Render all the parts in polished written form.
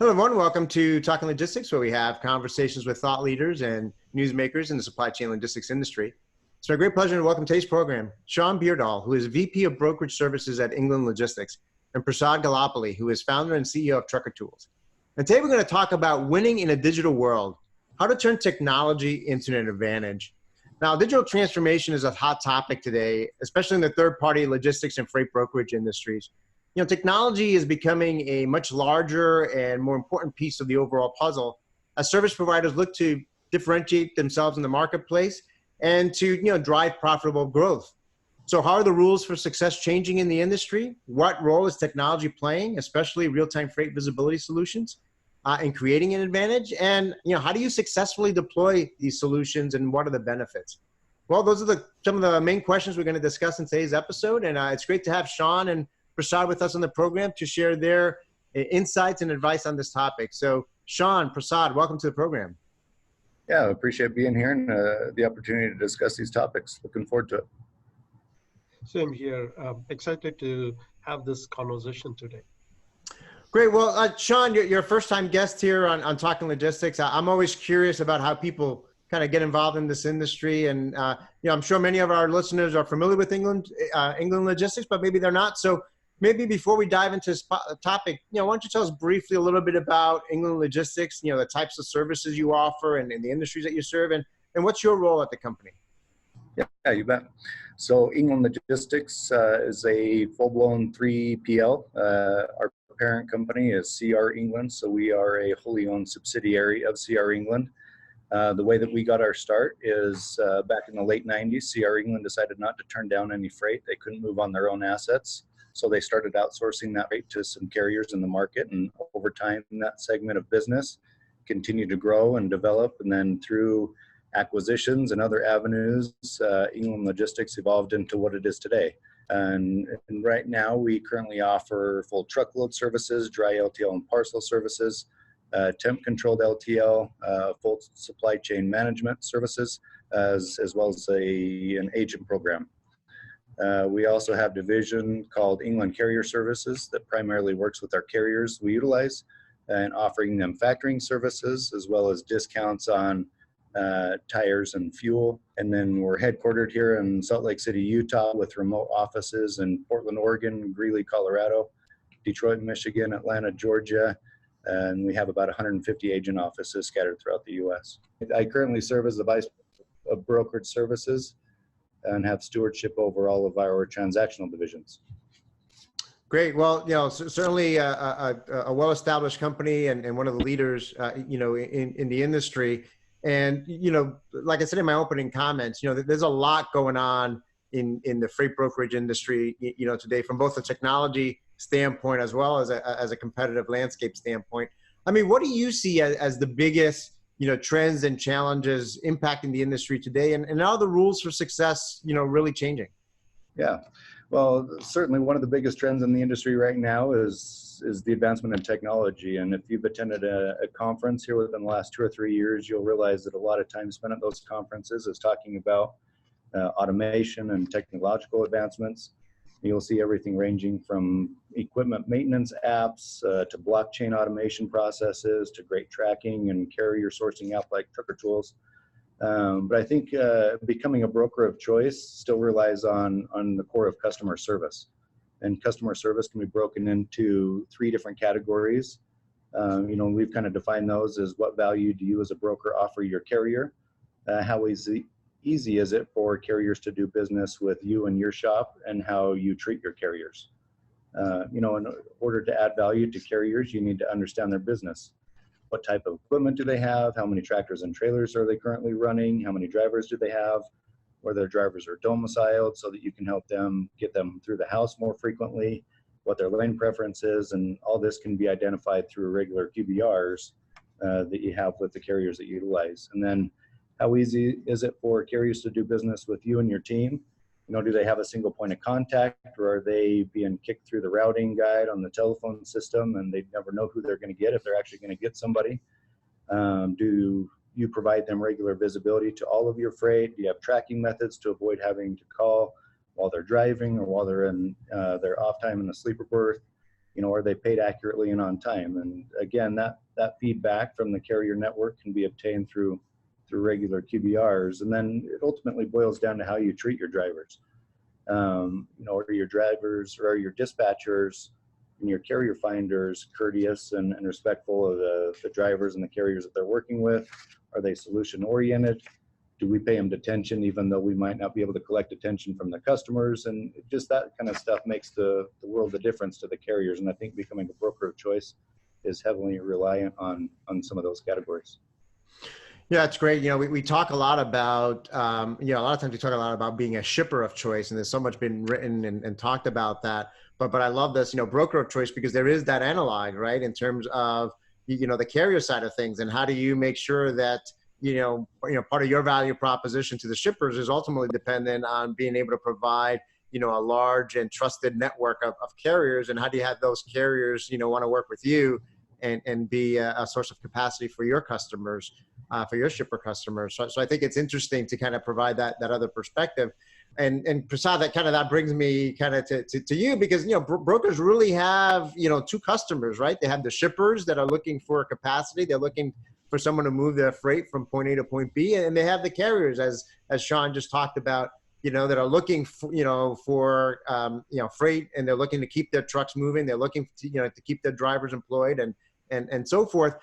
Hello, everyone. Welcome to Talking Logistics, where we have conversations with thought leaders and newsmakers in the supply chain logistics industry. It's my great pleasure to welcome today's program Shaun Beardall, who is VP of Brokerage Services at England Logistics, and Prasad Gollapalli, who is founder and CEO of Trucker Tools. And today we're going to talk about winning in a digital world, how to turn technology into an advantage. Now, digital transformation is a hot topic today, especially in the third-party logistics and freight brokerage industries. You know, technology is becoming a much larger and more important piece of the overall puzzle as service providers look to differentiate themselves in the marketplace and to, drive profitable growth. So how are the rules for success changing in the industry? What role is technology playing, especially real-time freight visibility solutions, in creating an advantage? And, how do you successfully deploy these solutions and what are the benefits? Well, those are some of the main questions we're going to discuss in today's episode. And it's great to have Shaun and Prasad with us on the program to share their insights and advice on this topic. So Shaun, Prasad, welcome to the program. Yeah, I appreciate being here and the opportunity to discuss these topics. Looking forward to it. Same here. Excited to have this conversation today. Great. Well, Shaun, you're a first-time guest here on Talking Logistics. I'm always curious about how people kind of get involved in this industry. And, I'm sure many of our listeners are familiar with England Logistics, but maybe they're not. So maybe before we dive into this topic, why don't you tell us briefly a little bit about England Logistics, the types of services you offer and the industries that you serve, and what's your role at the company? Yeah, you bet. So England Logistics is a full-blown 3PL. Our parent company is CR England, so we are a wholly owned subsidiary of CR England. The way that we got our start is back in the late 90s, CR England decided not to turn down any freight. They couldn't move on their own assets. So they started outsourcing that freight to some carriers in the market. And over time, that segment of business continued to grow and develop. And then through acquisitions and other avenues, England Logistics evolved into what it is today. And right now, we currently offer full truckload services, dry LTL and parcel services, temp-controlled LTL, full supply chain management services, as well as an agent program. We also have a division called England Carrier Services that primarily works with our carriers we utilize and offering them factoring services as well as discounts on tires and fuel. And then we're headquartered here in Salt Lake City, Utah, with remote offices in Portland, Oregon, Greeley, Colorado, Detroit, Michigan, Atlanta, Georgia, and we have about 150 agent offices scattered throughout the U.S. I currently serve as the Vice of Brokerage Services and have stewardship over all of our transactional divisions. Great. Well, certainly a well-established company and one of the leaders, in the industry. And, like I said in my opening comments, there's a lot going on in the freight brokerage industry, today from both a technology standpoint as well as a competitive landscape standpoint. I mean, what do you see as the biggest, trends and challenges impacting the industry today? And how are the rules for success, really changing? Yeah. Well, certainly one of the biggest trends in the industry right now is the advancement in technology. And if you've attended a conference here within the last 2 or 3 years, you'll realize that a lot of time spent at those conferences is talking about automation and technological advancements. You'll see everything ranging from equipment maintenance apps to blockchain automation processes to great tracking and carrier sourcing app like Trucker Tools. But I think becoming a broker of choice still relies on the core of customer service. And customer service can be broken into 3 different categories. We've kind of defined those as what value do you as a broker offer your carrier? How easy is it for carriers to do business with you and your shop, and how you treat your carriers? In order to add value to carriers, you need to understand their business. What type of equipment do they have? How many tractors and trailers are they currently running? How many drivers do they have? Where their drivers are domiciled so that you can help them get them through the house more frequently, what their lane preference is, and all this can be identified through regular QBRs that you have with the carriers that you utilize. And then how easy is it for carriers to do business with you and your team? Do they have a single point of contact, or are they being kicked through the routing guide on the telephone system and they never know who they're going to get if they're actually going to get somebody? Do you provide them regular visibility to all of your freight? Do you have tracking methods to avoid having to call while they're driving or while they're in their off time in the sleeper berth? are they paid accurately and on time? And again, that feedback from the carrier network can be obtained through regular QBRs. And then it ultimately boils down to how you treat your drivers. Are your drivers or are your dispatchers and your carrier finders courteous and respectful of the drivers and the carriers that they're working with? Are they solution oriented? Do we pay them attention even though we might not be able to collect attention from the customers? And just that kind of stuff makes the world of difference to the carriers. And I think becoming a broker of choice is heavily reliant on some of those categories. Yeah, it's great. We talk a lot about, a lot of times we talk a lot about being a shipper of choice, and there's so much been written and talked about that. But I love this, broker of choice, because there is that analog, right, in terms of, the carrier side of things, and how do you make sure that, part of your value proposition to the shippers is ultimately dependent on being able to provide, a large and trusted network of carriers, and how do you have those carriers, want to work with you and be a source of capacity for your customers, for your shipper customers. So I think it's interesting to kind of provide that other perspective. And Prasad, that brings me kind of to you, because, brokers really have, two customers, right? They have the shippers that are looking for capacity. They're looking for someone to move their freight from point A to point B. And they have the carriers, as Shaun just talked about, that are looking for freight, and they're looking to keep their trucks moving. They're looking to keep their drivers employed and so forth.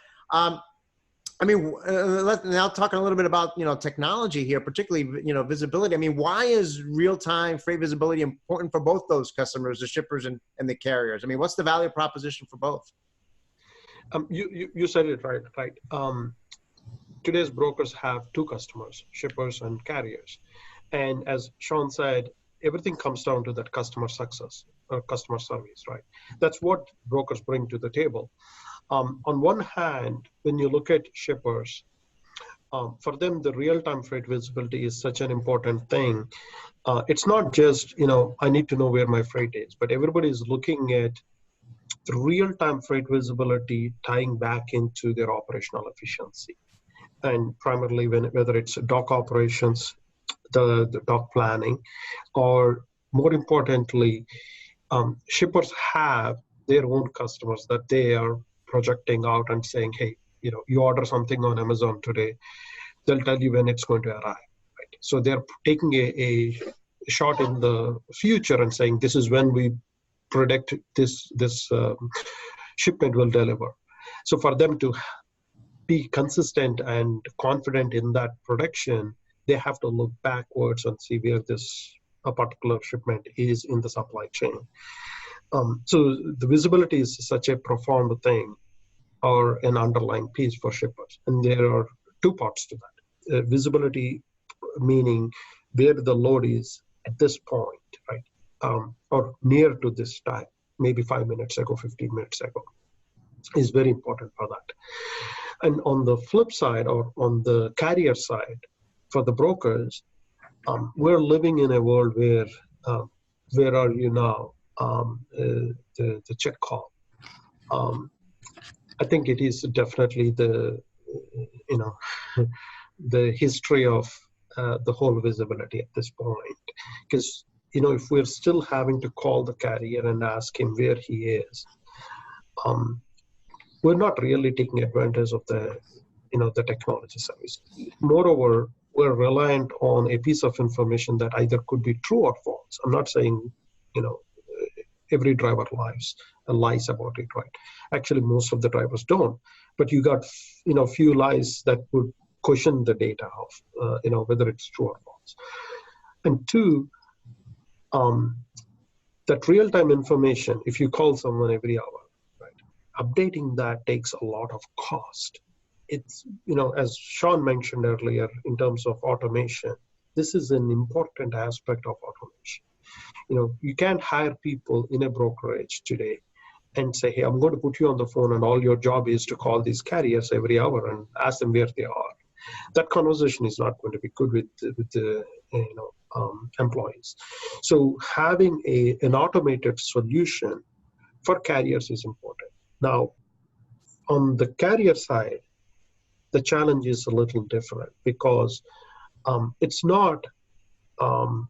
Let's now talk a little bit about, technology here, particularly, visibility. Why is real-time freight visibility important for both those customers, the shippers and the carriers? What's the value proposition for both? You said it right. Today's brokers have two customers, shippers and carriers. And as Shaun said, everything comes down to that customer success or customer service, right? That's what brokers bring to the table. On one hand, when you look at shippers, for them, the real-time freight visibility is such an important thing. It's not just, I need to know where my freight is, but everybody is looking at the real-time freight visibility tying back into their operational efficiency. And primarily whether it's dock operations, the dock planning, or more importantly, shippers have their own customers that they are projecting out and saying, hey, you order something on Amazon today, they'll tell you when it's going to arrive. Right? So they're taking a shot in the future and saying, this is when we predict this shipment will deliver. So for them to be consistent and confident in that prediction, they have to look backwards and see where a particular shipment is in the supply chain. So the visibility is such a profound thing, or an underlying piece for shippers. And there are two parts to that. Visibility meaning where the load is at this point, right? Or near to this time, maybe 5 minutes ago, 15 minutes ago, is very important for that. And on the flip side, or on the carrier side, for the brokers, we're living in a world where are you now? The check call. I think it is definitely the history of the whole visibility at this point. Because, if we're still having to call the carrier and ask him where he is, we're not really taking advantage of the technology service. Moreover, we're reliant on a piece of information that either could be true or false. I'm not saying, every driver lies about it, right? Actually, most of the drivers don't. But you got, few lies that would question the data of, whether it's true or false. And two, that real-time information, if you call someone every hour, right, updating that takes a lot of cost. It's, as Shaun mentioned earlier, in terms of automation, this is an important aspect of automation. You can't hire people in a brokerage today and say, hey, I'm going to put you on the phone and all your job is to call these carriers every hour and ask them where they are. That conversation is not going to be good with the employees. So having an automated solution for carriers is important. Now, on the carrier side, the challenge is a little different, because it's not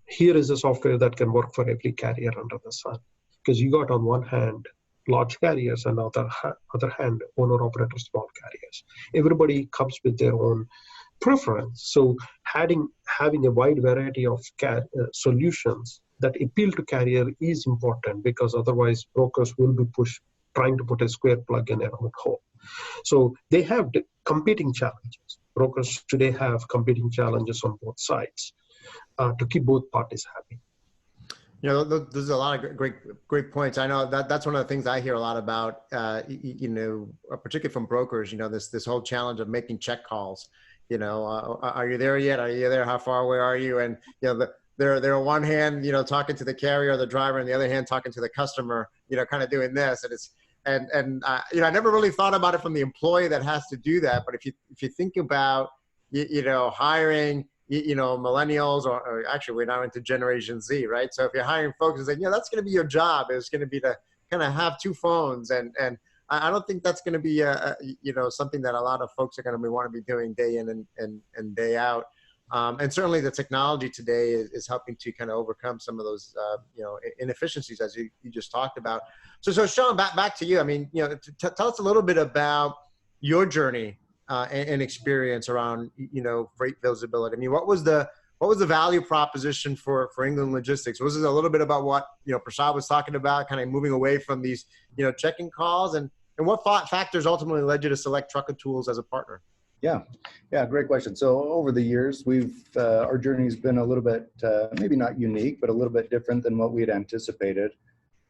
here is a software that can work for every carrier under the sun. Because you got, on one hand, large carriers, and other hand, owner-operator small carriers. Everybody comes with their own preference. So having a wide variety of solutions that appeal to carrier is important, because otherwise brokers will be trying to put a square plug in a round hole. So they have competing challenges. Brokers today have competing challenges on both sides to keep both parties happy. You know, there's a lot of great points. I know that's one of the things I hear a lot about, you know, particularly from brokers, you know, this whole challenge of making check calls. You know, are you there yet? Are you there? How far away are you? And, you know, they're on one hand, you know, talking to the carrier or the driver, and the other hand talking to the customer, you know, kind of doing this. And it's, you know, I never really thought about it from the employee that has to do that. But if you think about, you know, hiring, you know, millennials, or actually we're now into Generation Z, right? So if you're hiring folks, it's like, you know, that's going to be your job. It's going to be to kind of have two phones. And I don't think that's going to be, you know, something that a lot of folks are going to want to be doing day in and day out. And certainly the technology today is helping to kind of overcome some of those, you know, inefficiencies, as you just talked about. So Shaun, back to you. I mean, you know, tell us a little bit about your journey and experience around, you know, freight visibility. I mean, what was the value proposition for England Logistics? Was it a little bit about what, you know, Prasad was talking about, kind of moving away from these, you know, checking calls, and what factors ultimately led you to select Trucker Tools as a partner? Yeah, great question. So over the years, our journey's been a little bit, maybe not unique, but a little bit different than what we had anticipated.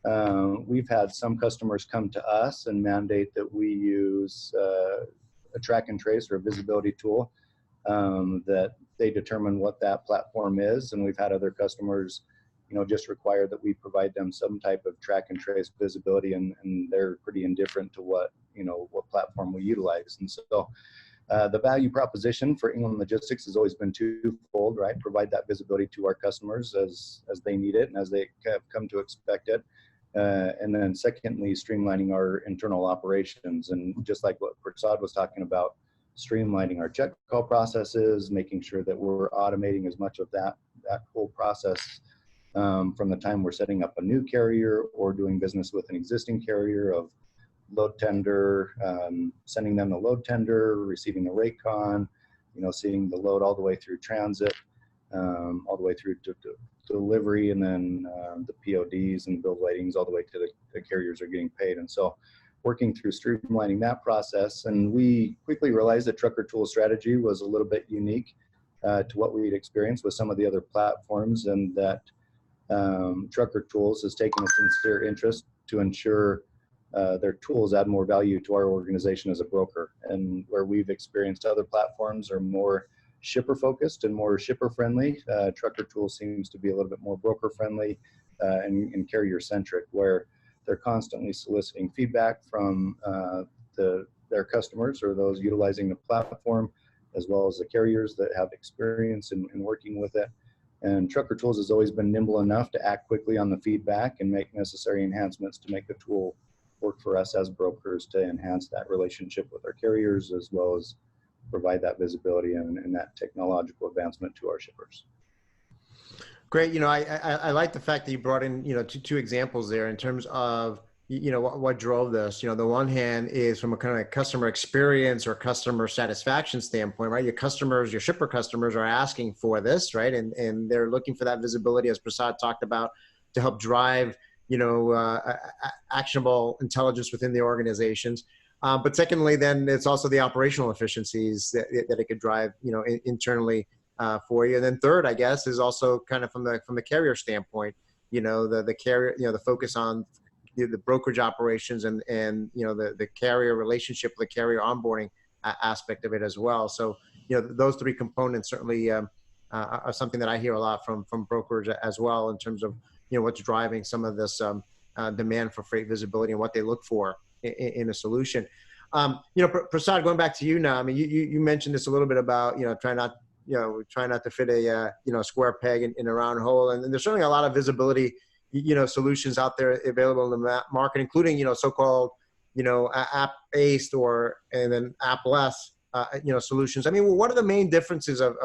We've had some customers come to us and mandate that we use a track and trace or a visibility tool, that they determine what that platform is. And we've had other customers, you know, just require that we provide them some type of track and trace visibility, and they're pretty indifferent to what platform we utilize. And so the value proposition for England Logistics has always been twofold, right? Provide that visibility to our customers as they need it and as they have come to expect it. And then secondly, streamlining our internal operations. And just like what Prasad was talking about, streamlining our check call processes, making sure that we're automating as much of that whole process from the time we're setting up a new carrier or doing business with an existing carrier, of load tender, sending them the load tender, receiving the rate con, you know, seeing the load all the way through transit, all the way through to delivery, and then the PODs and bill weightings all the way to the carriers are getting paid. And so working through streamlining that process. And we quickly realized that Trucker Tool strategy was a little bit unique to what we'd experienced with some of the other platforms, and that Trucker Tools has taken a sincere interest to ensure their tools add more value to our organization as a broker. And where we've experienced other platforms are more shipper focused and more shipper friendly, Trucker Tools seems to be a little bit more broker friendly and carrier centric, where they're constantly soliciting feedback from their customers or those utilizing the platform, as well as the carriers that have experience in working with it. And Trucker Tools has always been nimble enough to act quickly on the feedback and make necessary enhancements to make the tool work for us as brokers, to enhance that relationship with our carriers, as well as provide that visibility and that technological advancement to our shippers. Great. You know, I like the fact that you brought in, you know, two examples there in terms of, you know, what drove this. You know, the one hand is from a kind of customer experience or customer satisfaction standpoint, right? Your customers, your shipper customers are asking for this, right? And they're looking for that visibility, as Prasad talked about, to help drive, you know, actionable intelligence within the organizations. But secondly, then it's also the operational efficiencies that it could drive, you know, internally for you. And then third, I guess, is also kind of from the carrier standpoint, you know, the carrier, you know, the focus on the brokerage operations and you know, the carrier relationship, the carrier onboarding aspect of it as well. So, you know, those three components certainly are something that I hear a lot from brokers as well, in terms of, you know, what's driving some of this demand for freight visibility and what they look for in a solution. You know, Prasad, going back to you now, I mean, you mentioned this a little bit about, you know, try not to fit a, you know, square peg in a round hole. And there's certainly a lot of visibility, you know, solutions out there available in the market, including, you know, so-called, you know, app-based and then app-less, you know, solutions. I mean, what are the main differences of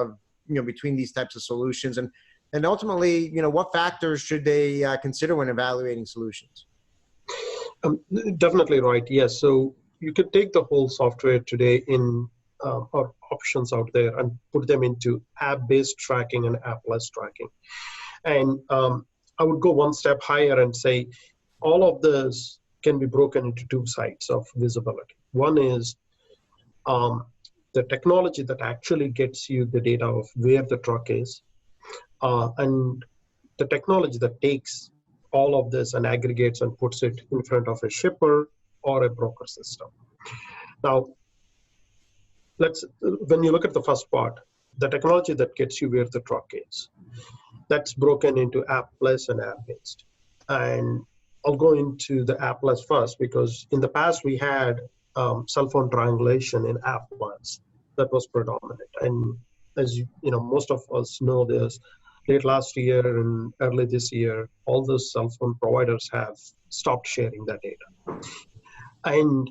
you know, between these types of solutions, and ultimately, you know, what factors should they consider when evaluating solutions? Definitely right. Yes. So you can take the whole software today in or options out there and put them into app-based tracking and app-less tracking. And I would go one step higher and say all of this can be broken into two sides of visibility. One is the technology that actually gets you the data of where the truck is, and the technology that takes all of this and aggregates and puts it in front of a shipper or a broker system. Now, when you look at the first part, the technology that gets you where the truck is, that's broken into app-less and app-based. And I'll go into the app-less first, because in the past we had cell phone triangulation in app-less that was predominant. And as you know, most of us know this, late last year and early this year, all those cell phone providers have stopped sharing that data. And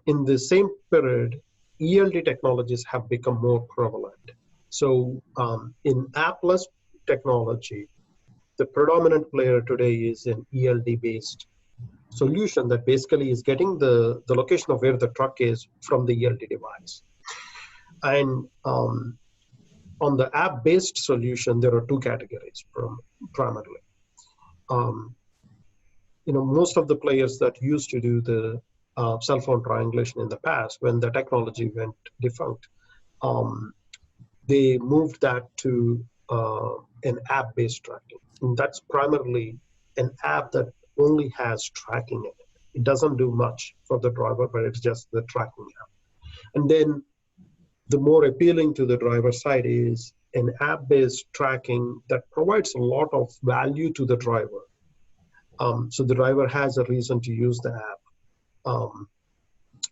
in the same period, ELD technologies have become more prevalent. So in app-less technology, the predominant player today is an ELD-based solution that basically is getting the location of where the truck is from the ELD device. And on the app-based solution, there are two categories primarily. Most of the players that used to do the cell phone triangulation in the past, when the technology went defunct, they moved that to an app-based tracking. And that's primarily an app that only has tracking in it. It doesn't do much for the driver, but it's just the tracking app. And then the more appealing to the driver side is an app-based tracking that provides a lot of value to the driver. So the driver has a reason to use the app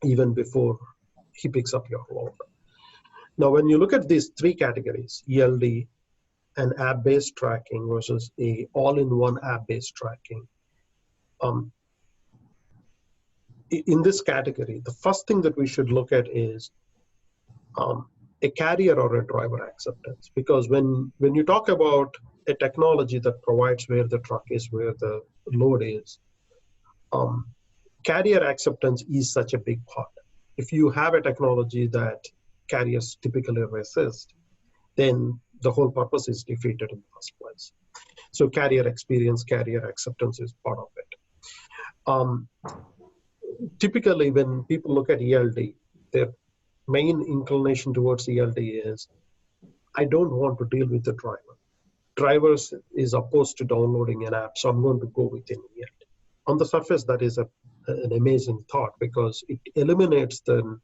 even before he picks up your load. Now, when you look at these three categories, ELD and app-based tracking versus a all-in-one app-based tracking, in this category, the first thing that we should look at is a carrier or a driver acceptance. Because when you talk about a technology that provides where the truck is, where the load is, carrier acceptance is such a big part. If you have a technology that carriers typically resist, then the whole purpose is defeated in the first place. So carrier experience, carrier acceptance is part of it. Typically, when people look at ELD, their main inclination towards ELD is, I don't want to deal with the driver. Drivers is opposed to downloading an app, so I'm going to go with an ELD. On the surface, that is an amazing thought, because it eliminates the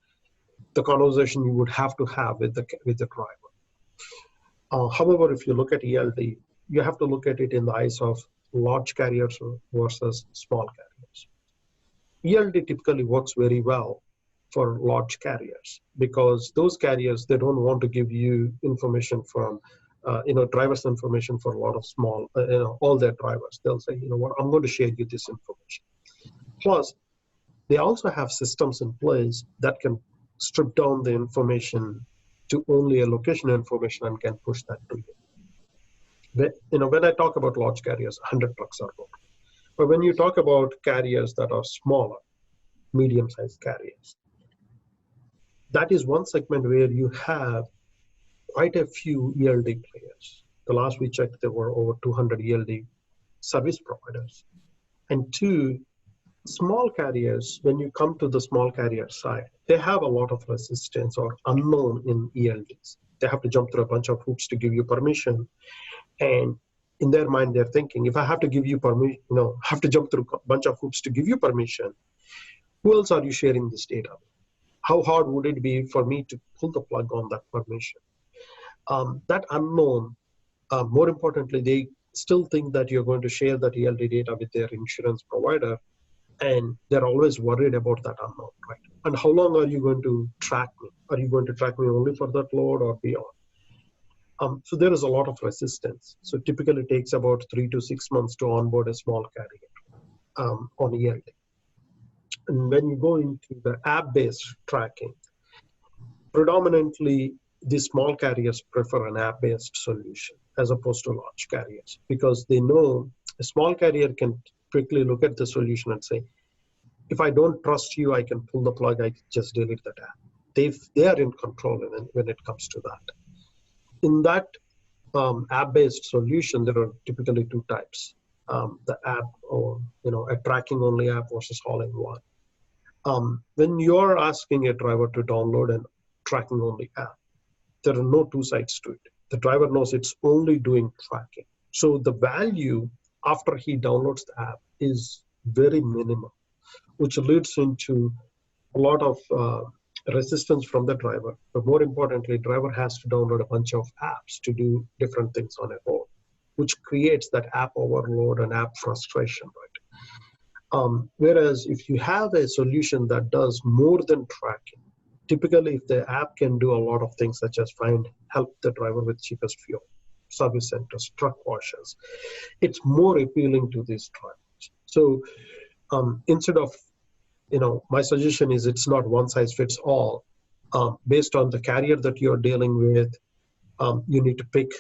conversation you would have to have with the driver. However, if you look at ELD, you have to look at it in the eyes of large carriers versus small carriers. ELD typically works very well for large carriers, because those carriers, they don't want to give you information from, driver's information for a lot of small, all their drivers. They'll say, you know what, I'm going to share you this information. Plus, they also have systems in place that can strip down the information to only a location information and can push that to you. When I talk about large carriers, 100 trucks or more. But when you talk about carriers that are smaller, medium-sized carriers, that is one segment where you have quite a few ELD players. The last we checked, there were over 200 ELD service providers. And two, small carriers, when you come to the small carrier side, they have a lot of resistance or unknown in ELDs. They have to jump through a bunch of hoops to give you permission. And in their mind, they're thinking, if I have to give you permission, have to jump through a bunch of hoops to give you permission, who else are you sharing this data with? How hard would it be for me to pull the plug on that permission? That unknown, more importantly, they still think that you're going to share that ELD data with their insurance provider, and they're always worried about that unknown, right? And how long are you going to track me? Are you going to track me only for that load or beyond? So there is a lot of resistance. So typically it takes about 3 to 6 months to onboard a small carrier on ELD. And when you go into the app-based tracking, predominantly the small carriers prefer an app-based solution as opposed to large carriers, because they know a small carrier can quickly look at the solution and say, if I don't trust you, I can pull the plug, I just delete that app. They are in control when it comes to that. In that app-based solution, there are typically two types: the app, or a tracking-only app versus all-in-one. When you're asking a driver to download a tracking-only app, there are no two sides to it. The driver knows it's only doing tracking. So the value after he downloads the app is very minimal, which leads into a lot of resistance from the driver. But more importantly, driver has to download a bunch of apps to do different things on a own, which creates that app overload and app frustration, right? Whereas if you have a solution that does more than tracking, typically if the app can do a lot of things such as help the driver with cheapest fuel, service centers, truck washes, it's more appealing to these drivers. So instead of, my suggestion is it's not one size fits all. Based on the carrier that you're dealing with, you need to pick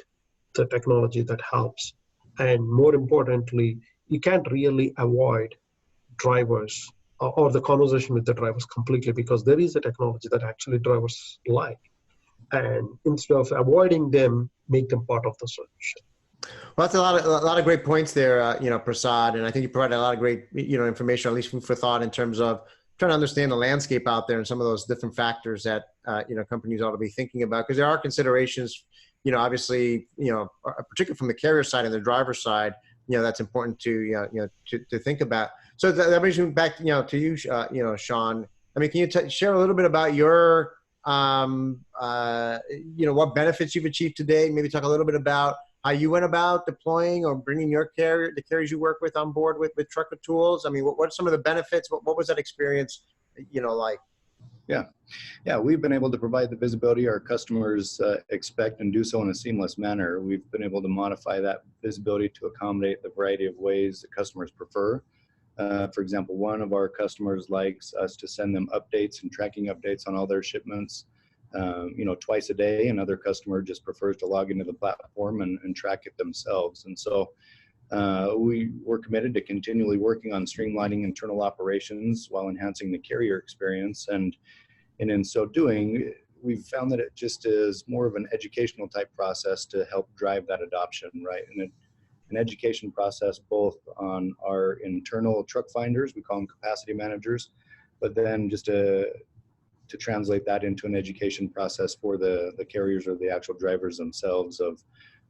the technology that helps. And more importantly, you can't really avoid drivers or the conversation with the drivers completely, because there is a technology that actually drivers like. And instead of avoiding them, make them part of the solution. Well, that's a lot of great points there, Prasad, and I think you provided a lot of great, information, at least food for thought, in terms of trying to understand the landscape out there and some of those different factors that companies ought to be thinking about, because there are considerations, obviously, particularly from the carrier side and the driver side, that's important to to think about. So that brings me back, to you, Shaun. I mean, can you share a little bit about your, what benefits you've achieved today? Maybe talk a little bit about how you went about deploying or bringing the carriers you work with on board with trucker tools. I mean, what are some of the benefits? What was that experience, like? Yeah, we've been able to provide the visibility our customers expect and do so in a seamless manner. We've been able to modify that visibility to accommodate the variety of ways that customers prefer. For example, one of our customers likes us to send them updates and tracking updates on all their shipments, twice a day. Another customer just prefers to log into the platform and track it themselves. And so we're committed to continually working on streamlining internal operations while enhancing the carrier experience. And in so doing, we've found that it just is more of an educational type process to help drive that adoption, right? And an education process both on our internal truck finders, we call them capacity managers, but then just to translate that into an education process for the carriers or the actual drivers themselves of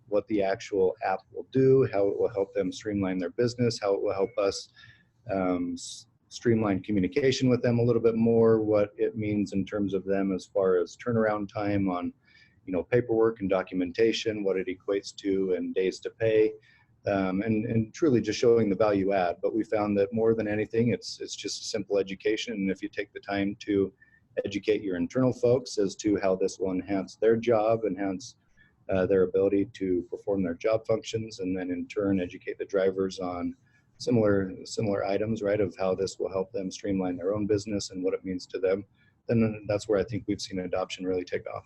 what the actual app will do, how it will help them streamline their business, how it will help us streamline communication with them a little bit more, what it means in terms of them as far as turnaround time on, paperwork and documentation, what it equates to and days to pay, and truly just showing the value add. But we found that more than anything, it's just a simple education. And if you take the time to educate your internal folks as to how this will enhance their job, enhance their ability to perform their job functions, and then in turn educate the drivers on similar items, right, of how this will help them streamline their own business and what it means to them, then that's where I think we've seen adoption really take off.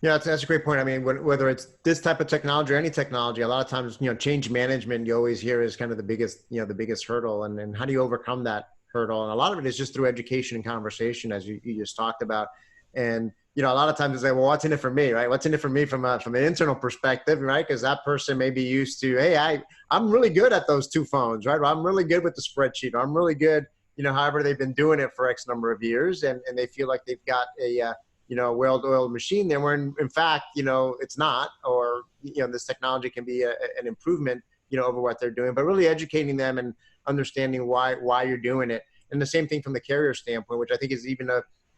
Yeah, that's a great point. I mean, whether it's this type of technology or any technology, a lot of times, change management you always hear is kind of the biggest hurdle, and how do you overcome that hurdle? And a lot of it is just through education and conversation, as you just talked about. And a lot of times they say, well, what's in it for me, right? What's in it for me from an internal perspective, right? Because that person may be used to, hey, I'm really good at those two phones, right? Or I'm really good with the spreadsheet. Or I'm really good, however they've been doing it for X number of years, and they feel like they've got a well-oiled machine there, where in fact, it's not, or this technology can be an improvement, over what they're doing, but really educating them and understanding why you're doing it. And the same thing from the carrier standpoint, which I think is even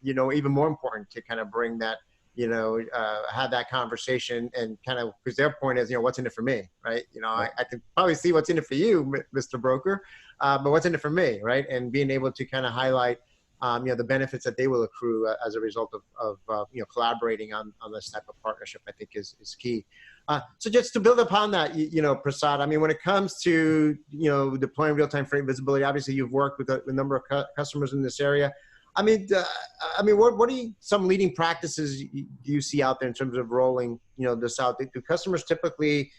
even more important to kind of bring that, have that conversation, and kind of, because their point is, what's in it for me, right? I can probably see what's in it for you, Mr. Broker, but what's in it for me, right? And being able to kind of highlight, the benefits that they will accrue as a result of collaborating on this type of partnership, I think is key. So just to build upon that, Prasad, I mean, when it comes to, deploying real-time freight visibility, obviously you've worked with a number of customers in this area. I mean, what are some leading practices do you see out there in terms of rolling, this out? Do customers typically,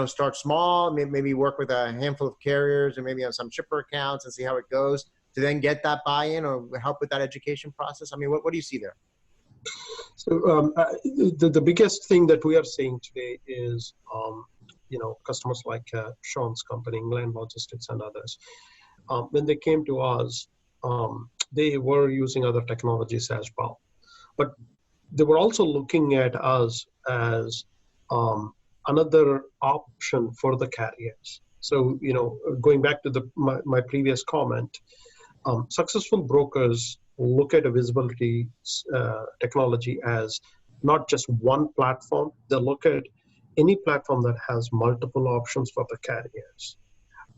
start small, maybe work with a handful of carriers and maybe on some shipper accounts and see how it goes, to then get that buy-in or help with that education process? I mean, what do you see there? So the biggest thing that we are seeing today is, customers like Shaun's company, England Logistics and others, when they came to us, they were using other technologies as well. But they were also looking at us as another option for the carriers. So, going back to my previous comment, successful brokers look at a visibility technology as not just one platform. They look at any platform that has multiple options for the carriers,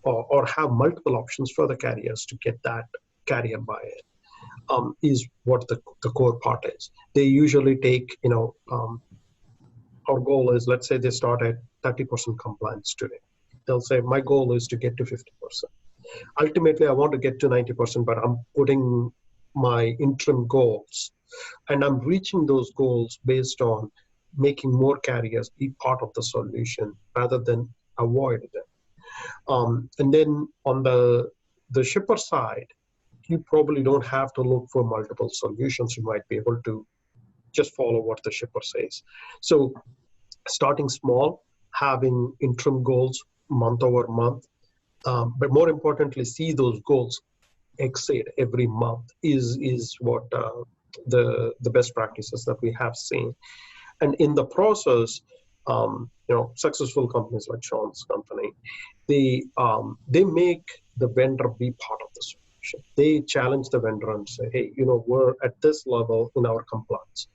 or have multiple options for the carriers to get that carrier buy-in, is what the core part is. They usually take, our goal is, let's say they start at 30% compliance today. They'll say, my goal is to get to 50%. Ultimately, I want to get to 90%, but I'm putting my interim goals, and I'm reaching those goals based on making more carriers be part of the solution rather than avoid them. And then on the shipper side, you probably don't have to look for multiple solutions. You might be able to just follow what the shipper says. So starting small, having interim goals month over month, but more importantly, see those goals exceed every month is what the best practices that we have seen. And in the process, successful companies like Shaun's company, they make the vendor be part of the solution. They challenge the vendor and say, hey, we're at this level in our compliance.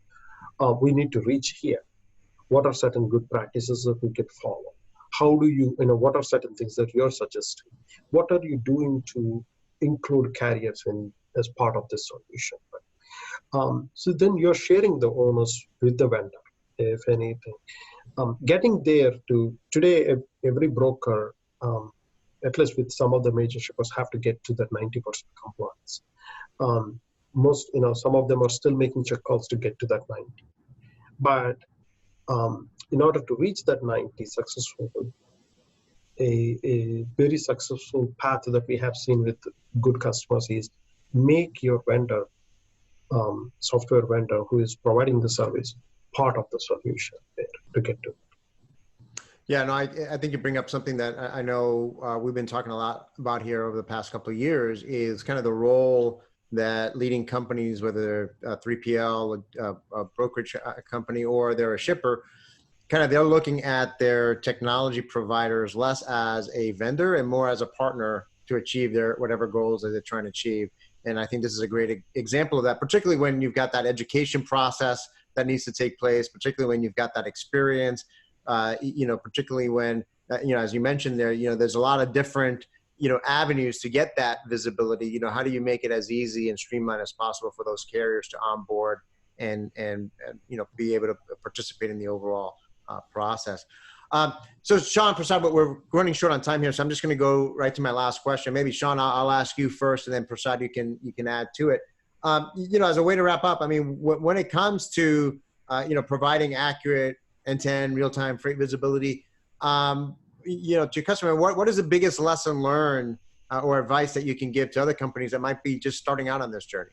We need to reach here. What are certain good practices that we could follow? How do you, what are certain things that you're suggesting? What are you doing to include carriers as part of this solution? Right? So then you're sharing the onus with the vendor, if anything. Getting there to, today, every broker, at least with some of the major shippers, have to get to that 90% compliance. Some of them are still making check calls to get to that 90. But in order to reach that 90 successful, a very successful path that we have seen with good customers is make your vendor, software vendor who is providing the service, part of the solution there to get to. Yeah, no, I think you bring up something that I know we've been talking a lot about here over the past couple of years, is kind of the role that leading companies, whether they're a 3PL, a brokerage company, or they're a shipper, they're looking at their technology providers less as a vendor and more as a partner to achieve their whatever goals that they're trying to achieve. And I think this is a great example of that, particularly when you've got that education process that needs to take place, particularly when you've got that experience, particularly when, as you mentioned there, there's a lot of different, avenues to get that visibility. How do you make it as easy and streamlined as possible for those carriers to onboard and be able to participate in the overall process. So Shaun, Prasad, but we're running short on time here, so I'm just going to go right to my last question. Maybe Shaun, I'll ask you first, and then Prasad, you can add to it. As a way to wrap up, I mean, when it comes to providing accurate end-to-end real-time freight visibility, to your customer, what is the biggest lesson learned or advice that you can give to other companies that might be just starting out on this journey?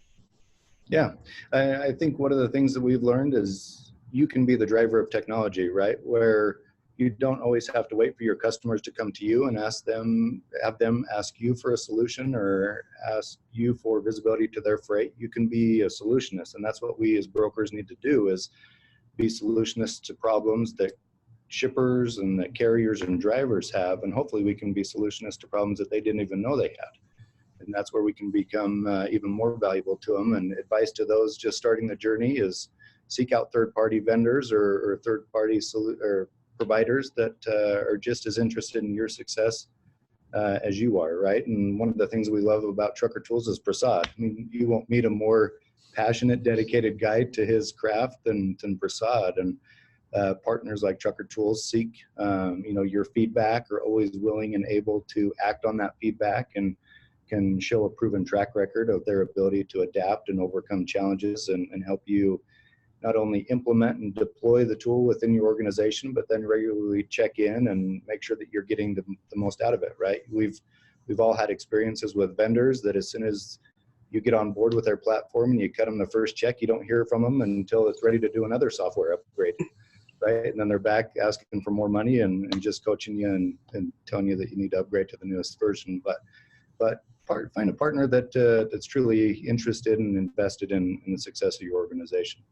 Yeah, I think one of the things that we've learned is you can be the driver of technology, right? Where you don't always have to wait for your customers to come to you and have them ask you for a solution or ask you for visibility to their freight. You can be a solutionist, and that's what we as brokers need to do, is be solutionists to problems that shippers and that carriers and drivers have, and hopefully we can be solutionists to problems that they didn't even know they had. And that's where we can become even more valuable to them. And advice to those just starting the journey is seek out third-party vendors or third-party providers that are just as interested in your success as you are, right? And one of the things we love about Trucker Tools is Prasad. I mean, you won't meet a more passionate, dedicated guy to his craft than Prasad. And partners like Trucker Tools seek, your feedback, are always willing and able to act on that feedback and can show a proven track record of their ability to adapt and overcome challenges and help you not only implement and deploy the tool within your organization, but then regularly check in and make sure that you're getting the most out of it, right? We've We've all had experiences with vendors that as soon as you get on board with their platform and you cut them the first check, you don't hear from them until it's ready to do another software upgrade, right? And then they're back asking for more money and just coaching you and telling you that you need to upgrade to the newest version. But find a partner that's truly interested and invested in the success of your organization.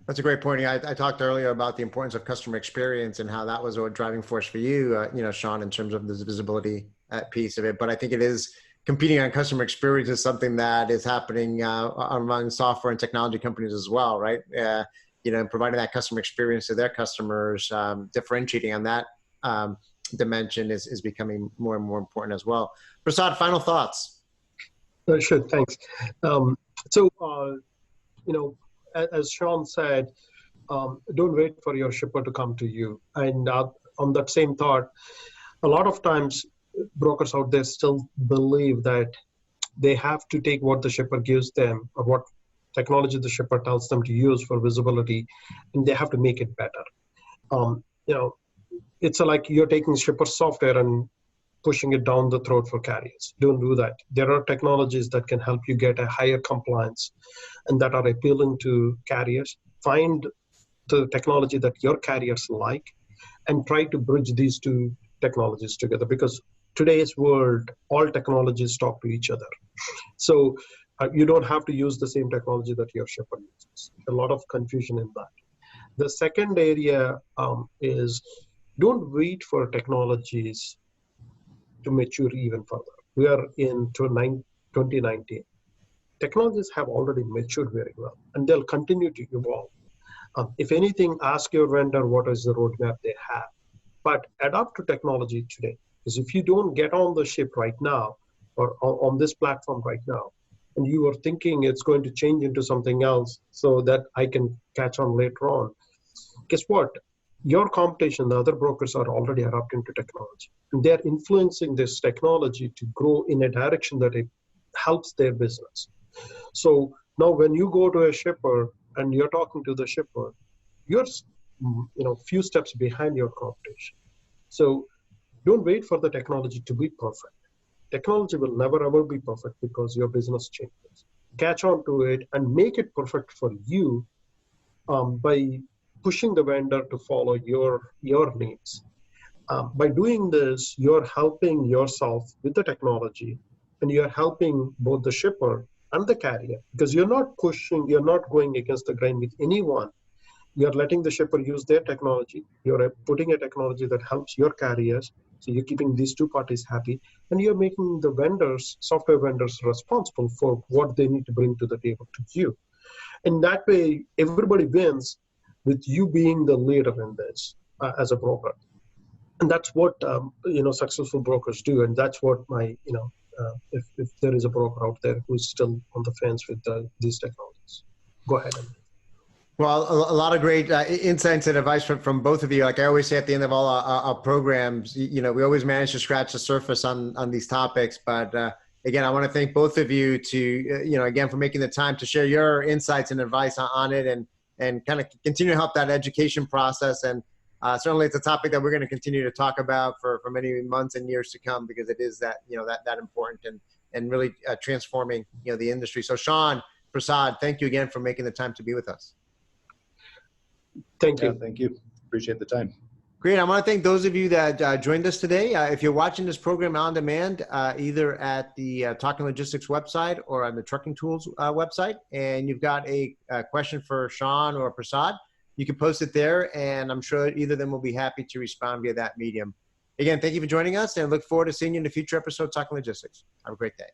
That's a great point. I talked earlier about the importance of customer experience and how that was a driving force for you, Shaun, in terms of the visibility piece of it. But I think it is competing on customer experience is something that is happening among software and technology companies as well, right? Providing that customer experience to their customers, differentiating on that dimension is becoming more and more important as well. Prasad, final thoughts? Sure, thanks. As Shaun said, don't wait for your shipper to come to you. And on that same thought, a lot of times brokers out there still believe that they have to take what the shipper gives them or what technology the shipper tells them to use for visibility, and they have to make it better. It's like you're taking shipper software and pushing it down the throat for carriers. Don't do that. There are technologies that can help you get a higher compliance and that are appealing to carriers. Find the technology that your carriers like and try to bridge these two technologies together, because today's world, all technologies talk to each other. So you don't have to use the same technology that your shipper uses. A lot of confusion in that. The second area is don't wait for technologies to mature even further. We are in 2019. Technologies have already matured very well, and they'll continue to evolve. If anything, ask your vendor what is the roadmap they have. But adapt to technology today, because if you don't get on the ship right now or on this platform right now, and you are thinking it's going to change into something else so that I can catch on later on, guess what? Your competition, the other brokers are already adapting to technology. And they're influencing this technology to grow in a direction that it helps their business. So now when you go to a shipper and you're talking to the shipper, you're few steps behind your competition. So don't wait for the technology to be perfect. Technology will never ever be perfect because your business changes. Catch on to it and make it perfect for you by pushing the vendor to follow your needs. By doing this, you're helping yourself with the technology, and you're helping both the shipper and the carrier, because you're not going against the grain with anyone. You're letting the shipper use their technology. You're putting a technology that helps your carriers. So you're keeping these two parties happy, and you're making the software vendors responsible for what they need to bring to the table to you. And that way, everybody wins with you being the leader in this as a broker. And that's what successful brokers do. And that's what if there is a broker out there who's still on the fence with these technologies, go ahead. Well, a lot of great insights and advice from both of you. Like I always say at the end of all our programs, we always manage to scratch the surface on these topics. But again, I want to thank both of you again, for making the time to share your insights and advice on it and kind of continue to help that education process. And certainly it's a topic that we're going to continue to talk about for many months and years to come, because it is that important and really transforming, the industry. So Shaun, Prasad, thank you again for making the time to be with us. Thank you. Yeah, thank you. Appreciate the time. Great. I want to thank those of you that joined us today. If you're watching this program on demand, either at the Talking Logistics website or on the Trucking Tools website, and you've got a question for Shaun or Prasad, you can post it there, and I'm sure either of them will be happy to respond via that medium. Again, thank you for joining us, and look forward to seeing you in a future episode of Talking Logistics. Have a great day.